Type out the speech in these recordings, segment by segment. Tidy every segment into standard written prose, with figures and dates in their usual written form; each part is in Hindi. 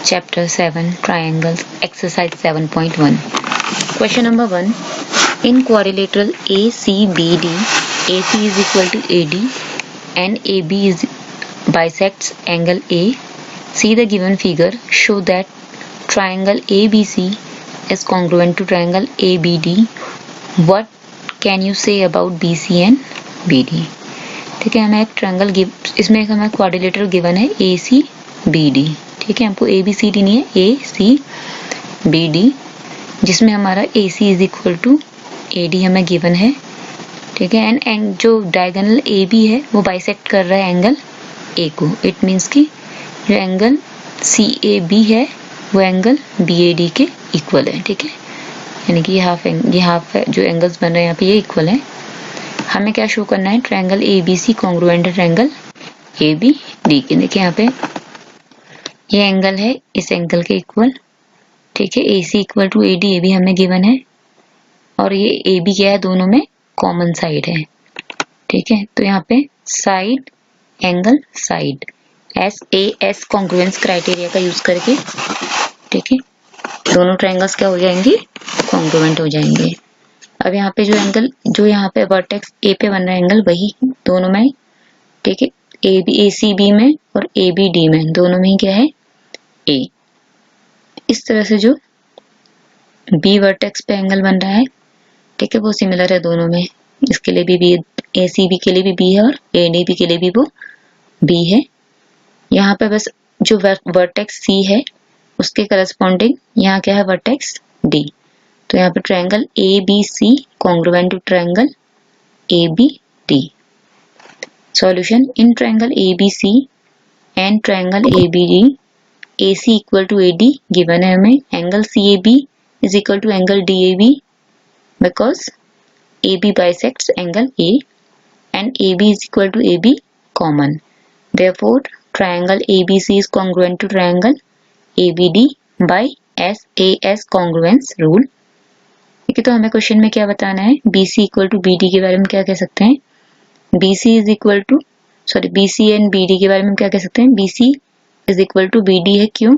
Chapter 7 Triangles Exercise 7.1 Question number 1 In quadrilateral ACBD, AC is equal to AD and AB is bisects angle A. See the given figure. Show that triangle ABC is congruent to triangle ABD. What can you say about BC and BD? ठीक है, हमें एक ट्रायंगल इसमें एक हमें क्वाड्रिलेटरल गिवन है ACBD. ठीक है, हमको ABCD नहीं है, ACBD, जिसमें हमारा AC is equal to AD हमें गिवन है. ठीक है, एंड जो डायगोनल AB है वो बाइसेक्ट कर रहा है एंगल A को. इट मीन्स कि जो एंगल CAB है वो एंगल BAD के इक्वल है. ठीक है, यानी कि ये हाफ जो एंगल्स बन रहे हैं यहाँ पे ये इक्वल है. हमें क्या शो करना है, ट्रायंगल ABC कॉन्ग्रुएंट है ट्रायंगल ABD के. देखिए यहाँ पे ये एंगल है इस एंगल के इक्वल. ठीक है, AC equal to AD, AB हमें गिवन है और ये AB क्या है, दोनों में कॉमन साइड है. ठीक है, तो यहाँ पे side angle side SAS congruence criteria का यूज करके, ठीक है, दोनों ट्रायंगल्स क्या हो जाएंगे, कॉन्ग्रुएंट हो जाएंगे. अब यहाँ पे जो एंगल जो यहाँ पे वर्टेक्स A पे बन रहा है एंगल वही दोनों में, ठीक है, ACB में और ABD में दोनों में ही क्या है, A. इस तरह से जो B वर्टेक्स पे एंगल बन रहा है, ठीक है, वो सिमिलर है दोनों में. इसके लिए भी B, ACB के लिए भी B है और ADB के लिए भी वो B है. यहाँ पे बस जो वर्टेक्स C है उसके करस्पॉन्डिंग यहाँ क्या है, वर्टेक्स D. तो यहाँ पे triangle ABC congruent to triangle ABD. Solution in triangle ABC and triangle ABD AC equal to AD given है हमें. Angle CAB is equal to angle DAB because AB bisects angle A and AB is equal to AB common. Therefore, triangle ABC is congruent to triangle ABD by SAS congruence rule. ठीक है, तो हमें क्वेश्चन में क्या बताना है, BC इक्वल टू BD के बारे में क्या कह सकते हैं, BC is equal to BC and BD के बारे में क्या कह सकते हैं, BC is equal to BD है. क्यों,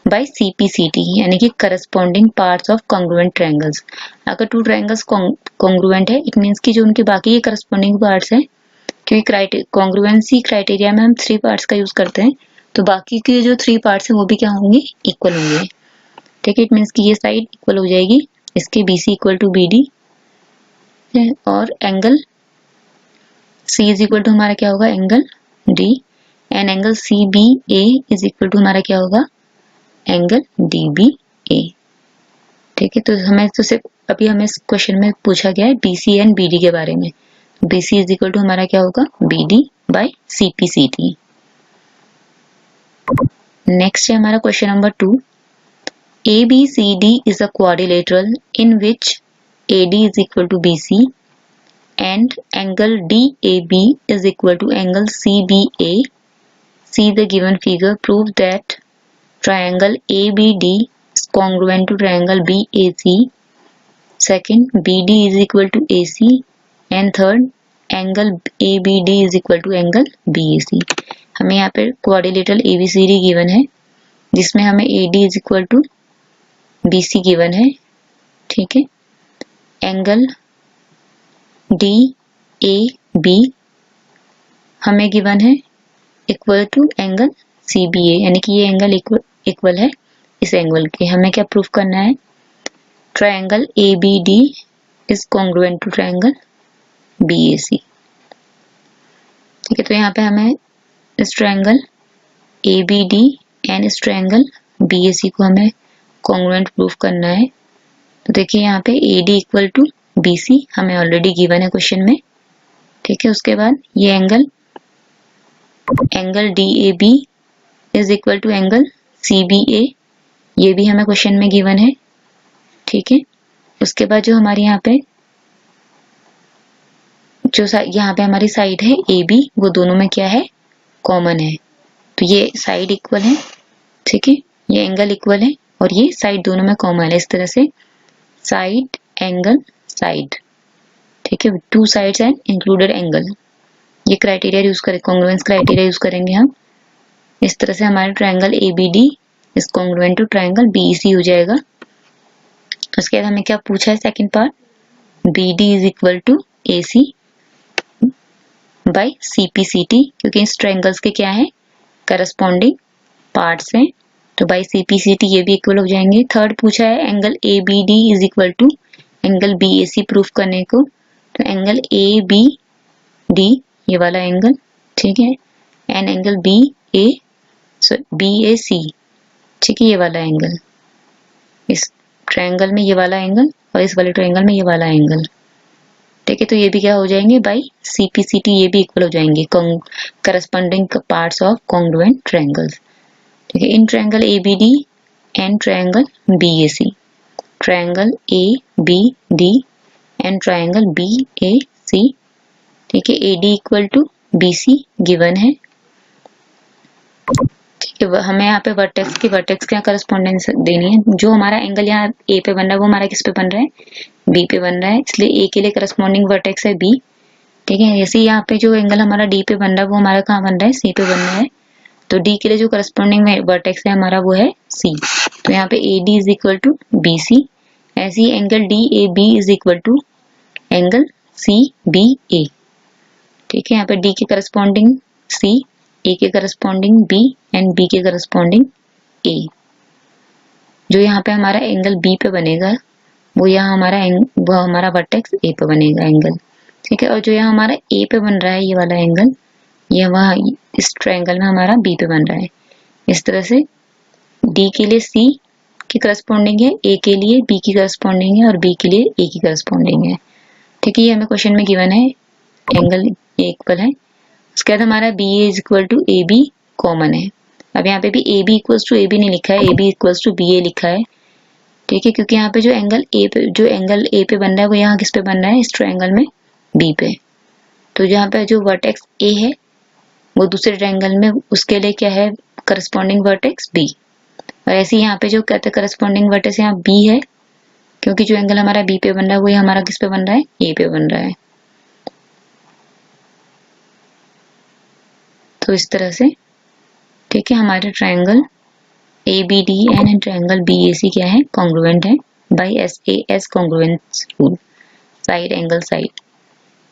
बाय CPCT, यानी कि corresponding parts of congruent triangles. अगर टू ट्रायंगल्स कॉन्ग्रुएंट है इट मीन्स कि जो उनके बाकी के करस्पॉन्डिंग पार्ट्स हैं, क्योंकि कॉन्ग्रुएंसी क्राइटेरिया में हम 3 पार्ट्स का यूज करते हैं, तो बाकी के जो 3 पार्ट्स हैं वो भी क्या होंगे, इक्वल होंगे. ठीक है, इट मीन्स कि ये साइड इक्वल हो जाएगी इसके BC इक्वल टू BD और angle C is equal to हमारा क्या होगा, angle D and angle CBA is equal to हमारा क्या होगा, एंगल DBA. ठीक है, तो हमें तो सिर्फ अभी हमें इस क्वेश्चन में पूछा गया है BC एंड BD के बारे में. BC इज इक्वल टू हमारा क्या होगा, BD बाय CPCT. नेक्स्ट है हमारा question number 2. ABCD is a quadrilateral in which AD is equal to BC and angle DAB is equal to angle CBA. See the given figure. Prove that triangle ABD is congruent to triangle BAC. Second, BD is equal to AC. And third, angle ABD is equal to angle BAC. हमें यहाँ पे क्वाड्रिलेटरल ABCD गिवन है जिसमें हमें AD is equal to BC given है. ठीक है, एंगल DAB हमें गिवन है इक्वल टू एंगल CBA, यानी कि ये एंगल इक्वल है इस एंगल के. हमें क्या प्रूफ करना है, triangle ABD is congruent to triangle BAC. ठीक है, तो यहाँ पे हमें इस ट्रायंगल ABD एंड इस ट्रायंगल BAC को हमें कॉन्ग्रुएंट प्रूफ करना है. तो देखिए यहाँ पे AD इक्वल टू BC हमें ऑलरेडी गिवन है क्वेश्चन में. ठीक है, उसके बाद ये angle DAB is equal to angle CBA, ये भी हमें क्वेश्चन में गिवन है. ठीक है, उसके बाद जो हमारे यहाँ पे हमारी साइड है AB, वो दोनों में क्या है, कॉमन है. तो ये साइड इक्वल है. ठीक है, ये एंगल इक्वल है और ये साइड दोनों में कॉमन है. इस तरह से साइड एंगल साइड. ठीक है, 2 साइड्स एंड इंक्लूडेड एंगल, ये क्राइटेरिया यूज करें, कॉन्ग्रुएंस क्राइटेरिया यूज करेंगे हम. इस तरह से हमारे triangle ABD is congruent to triangle B E C हो जाएगा। उसके बाद हमें क्या पूछा है second part, B D is equal to A C by C P C T, क्योंकि इस ट्रायंगल्स के क्या है करस्पॉन्डिंग पार्ट्स हैं, तो बाय सीपीसीटी ये भी इक्वल हो जाएंगे। थर्ड पूछा है angle A B D is equal to angle B A C proof करने को, तो एंगल ए बी डी ये वाला एंगल, ठीक है, and angle B A C, ठीक है, ये वाला एंगल, इस ट्रायंगल में ये वाला एंगल और इस वाले ट्रायंगल में ये वाला एंगल, ठीक है, तो ये भी क्या हो जाएंगे बाय सीपीसीटी, ये भी इक्वल हो जाएंगे corresponding parts of congruent triangles, ठीक है। In triangle A B D and triangle B A C, triangle A B D and triangle B A C, ठीक है, A D equal to B C given है, ठीक है। हमें यहाँ पे वर्टेक्स की वर्टेक्स क्या करस्पॉन्डेंस देनी है, जो हमारा एंगल यहाँ ए पे बन रहा है वो हमारा किस पे बन रहा है, बी पे बन रहा है, इसलिए ए के लिए करस्पॉन्डिंग वर्टेक्स है बी, ठीक है। जैसे यहाँ पे जो एंगल हमारा डी पे बन रहा है वो हमारा कहाँ बन रहा है, सी पे बन रहा है, तो डी के लिए जो करस्पॉन्डिंग वर्टेक्स है हमारा वो है सी, तो यहाँ पे A D is equal to B C, ऐसे ही angle D A B is equal to angle C B A, ठीक है। यहाँ पे डी के करस्पॉन्डिंग सी, ए के करस्पॉन्डिंग बी एंड बी के करस्पॉन्डिंग ए, जो यहाँ पे हमारा एंगल बी पे बनेगा वो यहाँ हमारा वर्टेक्स ए पे बनेगा एंगल, ठीक है। और जो यहाँ हमारा ए पे बन रहा है ये वाला एंगल, ये वहाँ इस ट्रायंगल में हमारा बी पे बन रहा है, इस तरह से डी के लिए सी की करस्पॉन्डिंग है, ए के लिए बी की करस्पॉन्डिंग है और बी के लिए ए की करस्पॉन्डिंग है, ठीक है। ये हमें क्वेश्चन में गिवन है, एंगल इक्वल है। उसके बाद हमारा B A is equal to A B common है, अब यहाँ पे भी A B equals to A B नहीं लिखा है, A B equals to B A लिखा है, ठीक है, क्योंकि यहाँ पे जो एंगल ए पे बन रहा है वो यहाँ किस पे बन रहा है, इस ट्रायंगल में बी पे, तो यहाँ पे जो वर्टेक्स ए है वो दूसरे ट्रायंगल में उसके लिए क्या है करस्पॉन्डिंग वर्टेक्स बी, और ऐसे यहाँ पे जो कहते हैं करस्पॉन्डिंग वर्टेक्स यहाँ बी है, क्योंकि जो एंगल हमारा बी पे बन रहा है वो हमारा किस पे बन रहा है, ए पे बन रहा है, तो इस तरह से, ठीक है, हमारे triangle A B D and triangle B A C क्या है कॉन्ग्रुएंट है by S congruence rule, side angle side.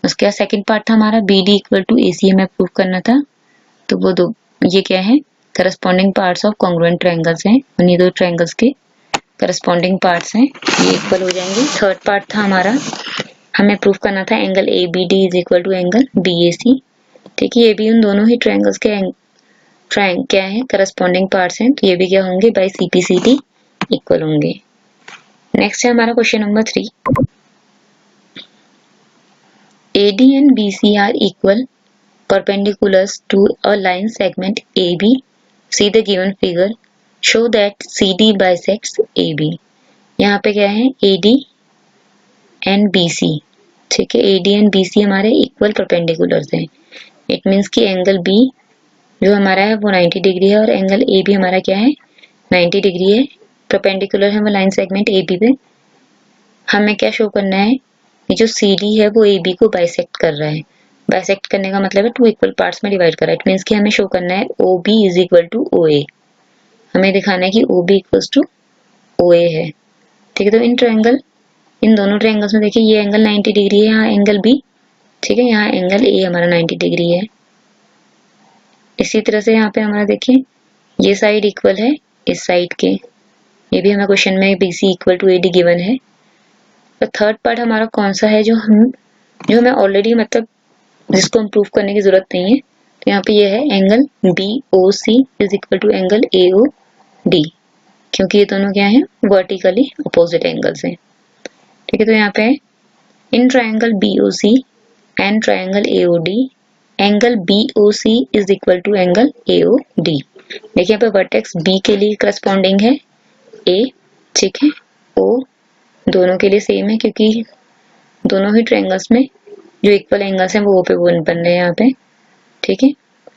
उसके बाद सेकंड पार्ट था हमारा B D equal to A C हमें प्रूव करना था, तो वो दो ये क्या है corresponding parts of congruent triangles हैं, उन्हीं दो ट्रायंगल्स के करस्पॉन्डिंग पार्ट्स हैं, ये इक्वल हो जाएंगे। थर्ड पार्ट था हमारा, हमें प्रूव करना था angle A B D is equal to angle B A C, ठीक है, ये भी उन दोनों ही ट्रायंगल्स के क्या है करस्पॉन्डिंग पार्ट्स हैं, तो ये भी क्या होंगे बाय सीपीसीटी इक्वल होंगे। नेक्स्ट है हमारा question number 3, AD and BC are equal perpendiculars to a line segment AB. See the given figure. Show that CD bisects AB. यहाँ पे क्या है AD and BC, ठीक है, AD and BC हमारे इक्वल परपेंडिकुलर्स हैं, इट मीन्स कि एंगल B जो हमारा है वो 90 डिग्री है और एंगल ए भी हमारा क्या है 90 डिग्री है, परपेंडिकुलर है वो लाइन सेगमेंट ए बी पे। हमें क्या शो करना है, ये जो सी डी है वो ए बी को बाइसेक्ट कर रहा है, बाइसेक्ट करने का मतलब है टू इक्वल पार्ट्स में डिवाइड कर रहा है, इट मीन्स कि हमें शो करना है O B is equal to O A, हमें दिखाना है कि O B equals to O A है, ठीक है। तो इन दोनों ट्रायंगल्स में देखिए ये एंगल 90 डिग्री है, यहाँ एंगल बी, ठीक है, यहाँ एंगल ए हमारा 90 डिग्री है। इसी तरह से यहाँ पे हमारा देखिए ये साइड इक्वल है इस साइड के, ये भी हमें क्वेश्चन में BC equal to AD given है। और थर्ड पार्ट हमारा कौन सा है जो हमें ऑलरेडी मतलब जिसको हम प्रूफ करने की जरूरत नहीं है, तो यहाँ पे ये है angle BOC is equal to angle AOD, क्योंकि ये दोनों क्या है वर्टिकली अपोजिट एंगल्स हैं, ठीक है। तो यहाँ पे in triangle BOC and triangle AOD angle BOC is equal to angle AOD। देखिए यहाँ पे वर्टेक्स B के लिए करस्पॉन्डिंग है A, ठीक है, O दोनों के लिए सेम है क्योंकि दोनों ही ट्रायंगल्स में जो इक्वल एंगल्स हैं वो O पे बन रहे हैं यहाँ पे, ठीक है।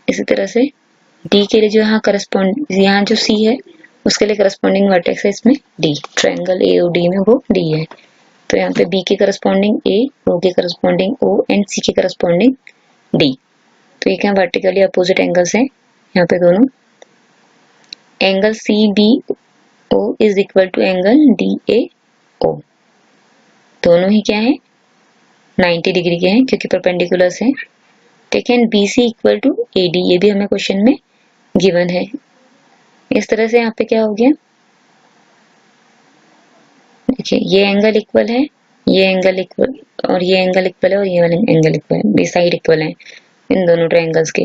इसी तरह से D के लिए जो यहाँ जो C है उसके लिए करस्पॉन्डिंग वर्टेक्स है इसमें D, ट्रायंगल AOD में वो D है, तो यहाँ पे B के करस्पॉन्डिंग A, O के करस्पॉन्डिंग O एंड C के करस्पॉन्डिंग D, तो ये क्या वर्टिकली अपोजिट एंगल्स हैं यहाँ पे दोनों। Angle CBO is equal to angle DAO। दोनों ही क्या है 90 डिग्री के हैं क्योंकि परपेंडिकुलर्स हैं। ठीक है, BC इक्वल टू AD, ये भी हमें क्वेश्चन में गिवन है। इस तरह से यहाँ पे क्या हो गया, देखिए ये एंगल इक्वल है, ये एंगल इक्वल और ये एंगल इक्वल है और ये वाला एंगल इक्वल है, बी साइड इक्वल है इन दोनों ट्रायंगल्स के।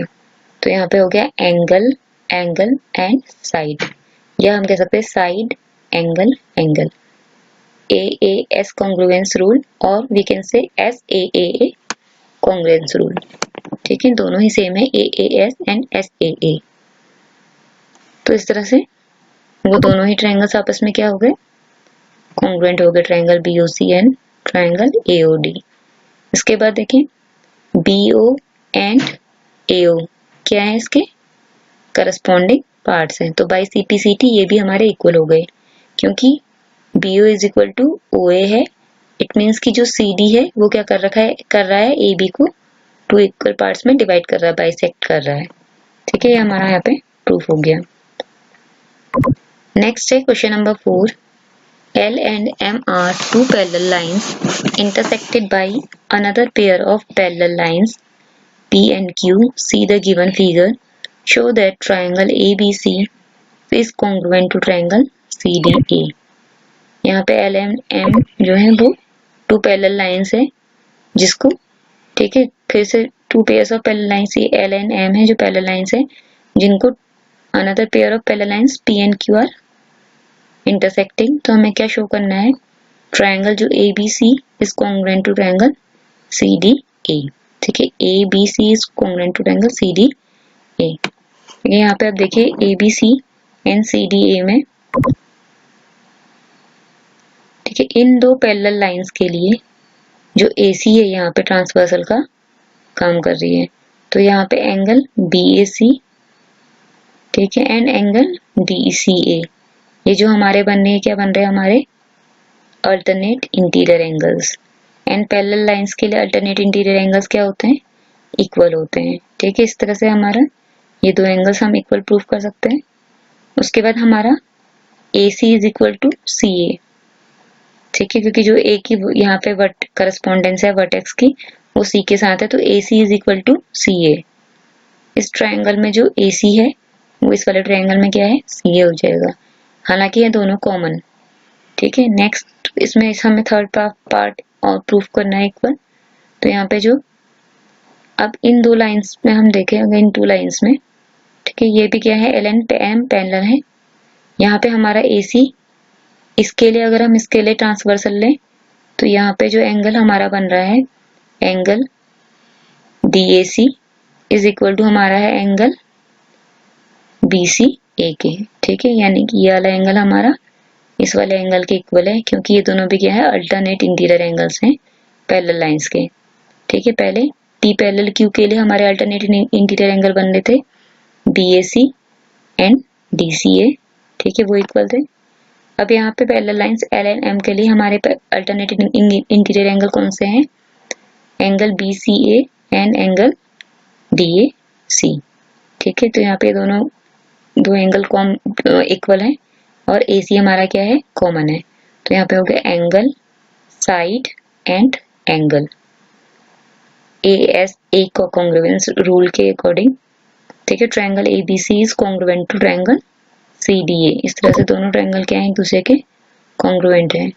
तो यहाँ पे हो गया एंगल एंगल एंड साइड, या हम कह सकते हैं side angle angle, AAS congruence rule और we can say SAA congruence rule. ठीक है, दोनों ही सेम है, AAS एंड SAA। तो इस तरह से वो दोनों ही ट्रायंगल्स आपस में क्या हो गए, कॉन्ग्रुएंट हो गए, triangle BOC and triangle AOD। इसके बाद देखें BO एंड AO क्या है, इसके करस्पॉन्डिंग पार्ट्स हैं। तो बाई CPCT ये भी हमारे इक्वल हो गए क्योंकि BO is equal to OA है। इट मीन्स कि जो CD है वो क्या कर रहा है AB को 2 इक्वल पार्ट्स में डिवाइड कर रहा है, बाइसेक्ट कर रहा है। ठीक है, ये हमारा यहाँ पे प्रूफ हो गया। नेक्स्ट है question number 4। L and M are two parallel lines intersected by another pair of parallel lines P and Q. See the given figure. Show that triangle ABC is congruent to triangle CDA. यहाँ पे L and M जो है वो टू पैरेलल लाइंस है जिसको, ठीक है, फिर से two pairs of parallel lines, ये L and M है जो पैरेलल लाइंस है जिनको another pair of parallel lines P and Q are intersecting. तो हमें क्या शो करना है, ट्रायंगल जो ABC is congruent to triangle CDA। ठीक है, ABC is congruent to triangle CDA। यहाँ पे आप देखिए ABC एंड CDA में, ठीक है, इन दो पैरेलल लाइंस के लिए जो AC है यहाँ पे ट्रांसवर्सल का काम कर रही है। तो यहाँ पे एंगल BAC, ठीक है, एंड एंगल DCA, ये जो हमारे बन रहे हैं, क्या बन रहे हैं हमारे alternate interior angles. And parallel lines के लिए अल्टरनेट इंटीरियर एंगल्स क्या होते हैं, इक्वल होते हैं। ठीक है, इस तरह से हमारा ये दो एंगल्स हम इक्वल प्रूफ कर सकते हैं। उसके बाद हमारा AC is equal to CA। ठीक है, क्योंकि जो A की यहाँ पे करस्पॉन्डेंस है वर्टेक्स की वो C के साथ है, तो AC is equal to CA। इस ट्रायंगल में जो AC है वो इस वाले ट्रायंगल में क्या है, CA हो जाएगा। हालांकि ये दोनों कॉमन। ठीक है, नेक्स्ट इसमें हमें थर्ड पार्ट और प्रूफ करना है इक्वल। तो यहाँ पे जो अब इन दो लाइंस में हम देखें, अगर इन टू लाइंस में, ठीक है, ये भी क्या है L and M पैरेलल है। यहाँ पे हमारा AC, इसके लिए अगर हम इसके लिए ट्रांसवर्सल लें तो यहाँ पे जो एंगल हमारा बन रहा है angle DAC is equal to हमारा है एंगल BCA के। ठीक है, यानी कि ये वाला एंगल हमारा इस वाले एंगल के इक्वल है क्योंकि ये दोनों भी क्या है अल्टरनेट इंटीरियर एंगल्स हैं पैरेलल लाइंस के। ठीक है, पहले P पैरेलल Q के लिए हमारे अल्टरनेट इंटीरियर एंगल बन रहे थे BAC एंड DCA। ठीक है, वो इक्वल थे। अब यहाँ पे parallel lines L and M के लिए हमारे अल्टरनेट इंटीरियर एंगल कौन से हैं, angle BCA and angle DAC। ठीक है, तो यहाँ पे दोनों दो एंगल इक्वल है और AC हमारा क्या है, कॉमन है। तो यहाँ पे हो गया angle side and angle ASA को कॉन्ग्रुएंस रूल के अकॉर्डिंग। ठीक है, triangle ABC is congruent to triangle CDA। इस तरह से दोनों ट्रायंगल क्या है, एक दूसरे के कॉन्ग्रुएंट है।